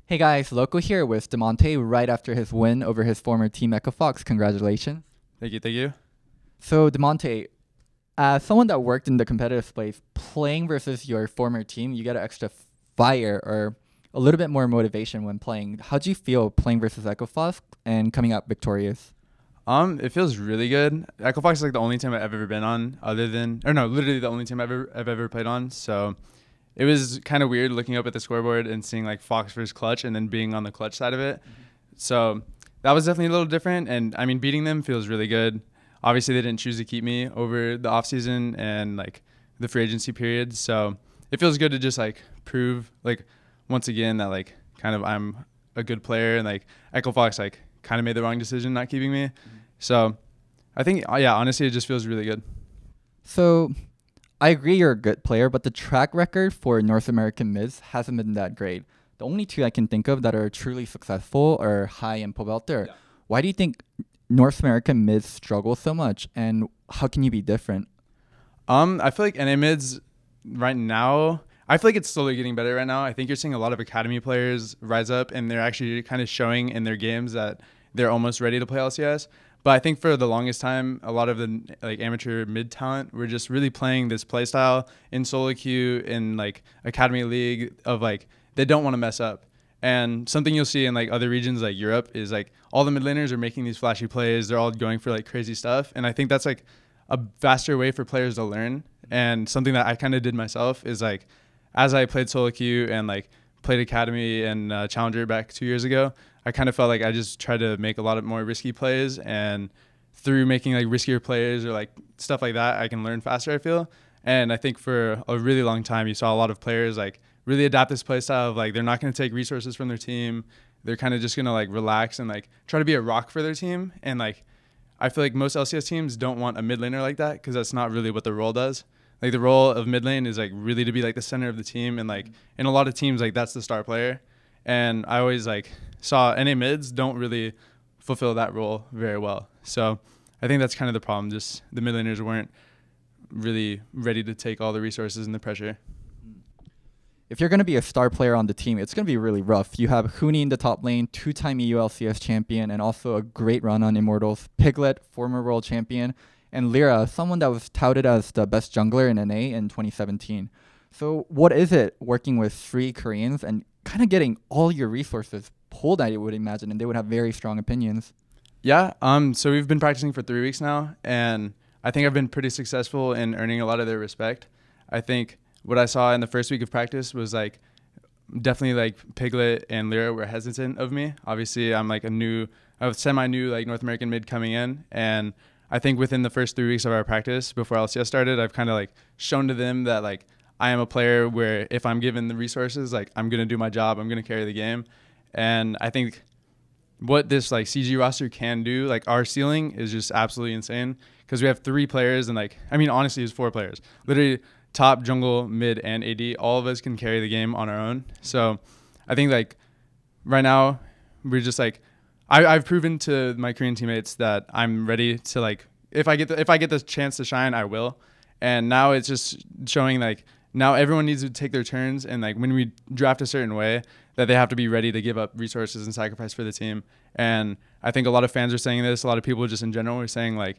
Hey guys, Loco here with Damonte right after his win over his former team Echo Fox. Congratulations. Thank you, thank you. So, Damonte, as someone that worked in the competitive space, playing versus your former team, you get an extra fire or a little bit more motivation when playing. How do you feel playing versus Echo Fox and coming out victorious? It feels really good. Equifax is like the only team I've ever been on, other than, or no, literally the only team I've ever played on. So it was kind of weird looking up at the scoreboard and seeing like Fox versus Clutch, and then being on the Clutch side of it. So that was definitely a little different. And I mean, beating them feels really good. Obviously, they didn't choose to keep me over the off season and like the free agency period. So it feels good to just like prove like once again that like kind of I'm a good player, and like Equifax like kind of made the wrong decision not keeping me. So I think, yeah, honestly, it just feels really good. So, I agree you're a good player, but the track record for North American mids hasn't been that great. The only two I can think of that are truly successful are High and Pobelter. Yeah. Why do you think North American mids struggle so much, and how can you be different? I feel like NA mids right now, I feel like it's slowly getting better right now. I think you're seeing a lot of academy players rise up, and they're actually kind of showing in their games that they're almost ready to play LCS. But I think for the longest time, a lot of the like amateur mid talent were just really playing this play style in solo queue, in like academy league, of like they don't want to mess up. And something you'll see in like other regions like Europe is like all the mid laners are making these flashy plays. They're all going for like crazy stuff. And I think that's like a faster way for players to learn. And something that I kind of did myself is like, as I played solo queue and like played academy and challenger back 2 years ago, I kind of felt like I just tried to make a lot of more risky plays, and through making like riskier plays or like stuff like that, I can learn faster, I feel. And I think for a really long time, you saw a lot of players like really adapt this play style of like they're not going to take resources from their team. They're kind of just going to like relax and like try to be a rock for their team. And like I feel like most LCS teams don't want a mid laner like that, because that's not really what the role does. Like the role of mid lane is like really to be like the center of the team, and like in a lot of teams like that's the star player. And I always like saw NA mids don't really fulfill that role very well. So I think that's kind of the problem. Just the mid laners weren't really ready to take all the resources and the pressure. If you're going to be a star player on the team, it's going to be really rough. You have Huni in the top lane, two-time EULCS champion, and also a great run on Immortals. Piglet, former world champion, and Lyra, someone that was touted as the best jungler in NA in 2017. So what is it working with three Koreans and kind of getting all your resources pulled, I would imagine, and they would have very strong opinions? Yeah. So we've been practicing for 3 weeks now, and I think I've been pretty successful in earning a lot of their respect. I think what I saw in the first week of practice was like definitely like Piglet and Lyra were hesitant of me. Obviously, I'm like a semi-new like North American mid coming in, and I think within the first 3 weeks of our practice before LCS started, I've kind of like shown to them that like I am a player where if I'm given the resources, like I'm gonna do my job, I'm gonna carry the game. And I think what this like CG roster can do, like our ceiling is just absolutely insane, because we have 3 players, and like I mean honestly it's 4 players, literally top, jungle, mid, and AD. All of us can carry the game on our own. So I think like right now we're just like I've proven to my Korean teammates that I'm ready to like if I get the chance to shine, I will. And now it's just showing like now everyone needs to take their turns, and like when we draft a certain way, that they have to be ready to give up resources and sacrifice for the team. And I think a lot of fans are saying this, a lot of people just in general are saying like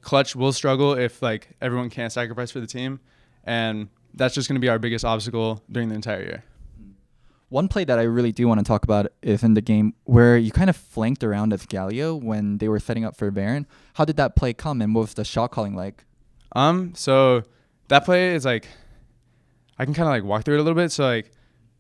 Clutch will struggle if like everyone can't sacrifice for the team, and that's just going to be our biggest obstacle during the entire year. One play that I really do want to talk about is in the game where you kind of flanked around as Galio when they were setting up for Baron. How did that play come, and what was the shot calling like? So that play is like I can kind of like walk through it a little bit. So like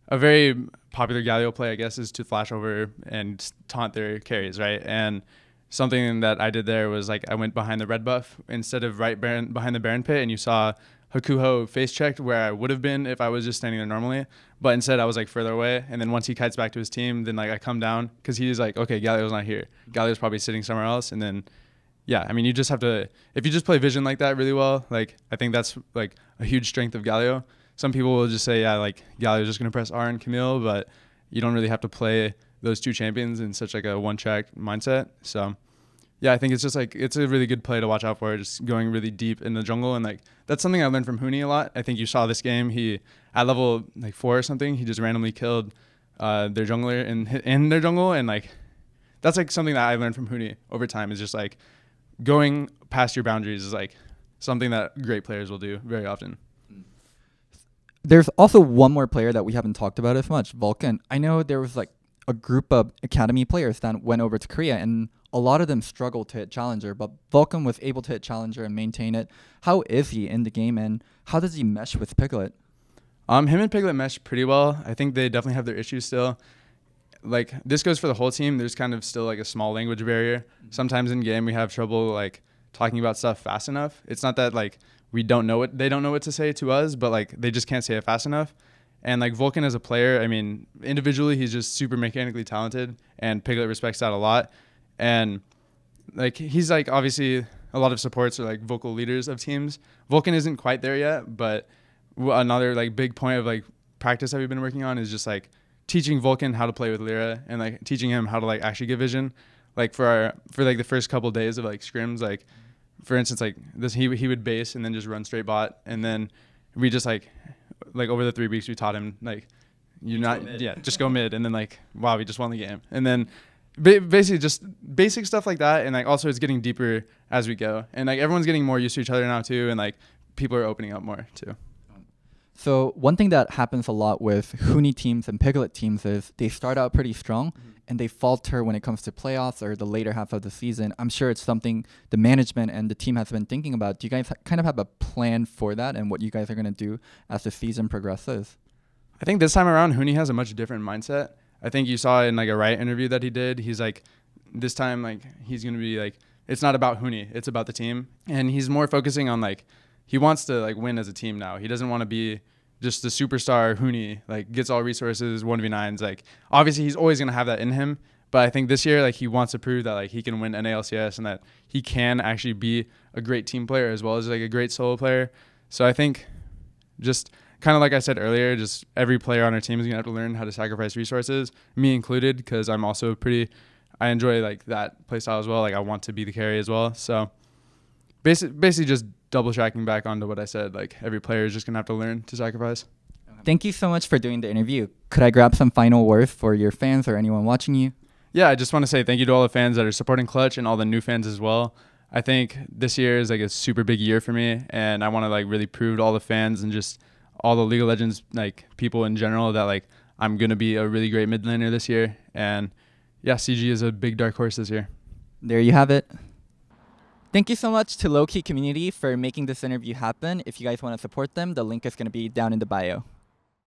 a very popular Galio play, I guess, is to flash over and taunt their carries, right? And something that I did there was like I went behind the red buff instead of behind the Baron pit, and you saw Hakuho face checked where I would have been if I was just standing there normally, but instead I was like further away. And then once he kites back to his team, then like I come down because he's like, okay, Galio's not here. Galio's probably sitting somewhere else. And then, yeah, I mean, you just have to, if you just play vision like that really well, like I think that's like a huge strength of Galio. Some people will just say, yeah, like Galio's just going to press R and Camille, but you don't really have to play those two champions in such like a one-track mindset. So yeah, I think it's just like it's a really good play to watch out for, just going really deep in the jungle. And like that's something I learned from Huni a lot. I think you saw this game, he at level like 4 or something, he just randomly killed their jungler in their jungle, and like that's like something that I learned from Huni over time is just like going past your boundaries is like something that great players will do very often. There's also one more player that we haven't talked about as much, Vulcan. I know there was like a group of academy players that went over to Korea, and a lot of them struggled to hit Challenger, but Vulcan was able to hit Challenger and maintain it. How is he in the game, and how does he mesh with Piglet? Him and Piglet mesh pretty well. I think they definitely have their issues still. Like this goes for the whole team. There's kind of still like a small language barrier. Sometimes in game we have trouble like talking about stuff fast enough. It's not that like they don't know what to say to us, but like they just can't say it fast enough. And like Vulcan as a player, I mean, individually he's just super mechanically talented, and Piglet respects that a lot. And like he's like obviously a lot of supports are like vocal leaders of teams. Vulcan isn't quite there yet, but another like big point of like practice that we've been working on is just like teaching Vulcan how to play with Lyra and like teaching him how to like actually get vision. Like for like the first couple days of like scrims, like for instance, like this he would base and then just run straight bot, and then we just like over the 3 weeks we taught him like just go mid, and then like wow, we just won the game. And then basically just basic stuff like that, and like also it's getting deeper as we go, and like everyone's getting more used to each other now too, and like people are opening up more too. So one thing that happens a lot with Huni teams and Piglet teams is they start out pretty strong and they falter when it comes to playoffs or the later half of the season. I'm sure it's something the management and the team has been thinking about. Do you guys kind of have a plan for that and what you guys are going to do as the season progresses? I think this time around Huni has a much different mindset. I think you saw in like a Riot interview that he did. He's like, this time like he's going to be like, it's not about Huni, it's about the team. And he's more focusing on like, he wants to like win as a team now. He doesn't want to be just the superstar Huni, like gets all resources, 1v9s. Like obviously he's always going to have that in him. But I think this year, like he wants to prove that like he can win NALCS and that he can actually be a great team player as well as like a great solo player. So I think just kind of like I said earlier, just every player on our team is going to have to learn how to sacrifice resources, me included, because I'm also I enjoy like that play style as well. Like I want to be the carry as well. So basically just double tracking back onto what I said, like every player is just going to have to learn to sacrifice. Thank you so much for doing the interview. Could I grab some final words for your fans or anyone watching you? Yeah, I just want to say thank you to all the fans that are supporting Clutch and all the new fans as well. I think this year is like a super big year for me, and I want to like really prove to all the fans and just all the League of Legends like people in general that like I'm going to be a really great mid laner this year. And yeah, CG is a big dark horse this year. There you have it. Thank you so much to Low-Key Community for making this interview happen. If you guys want to support them, the link is going to be down in the bio.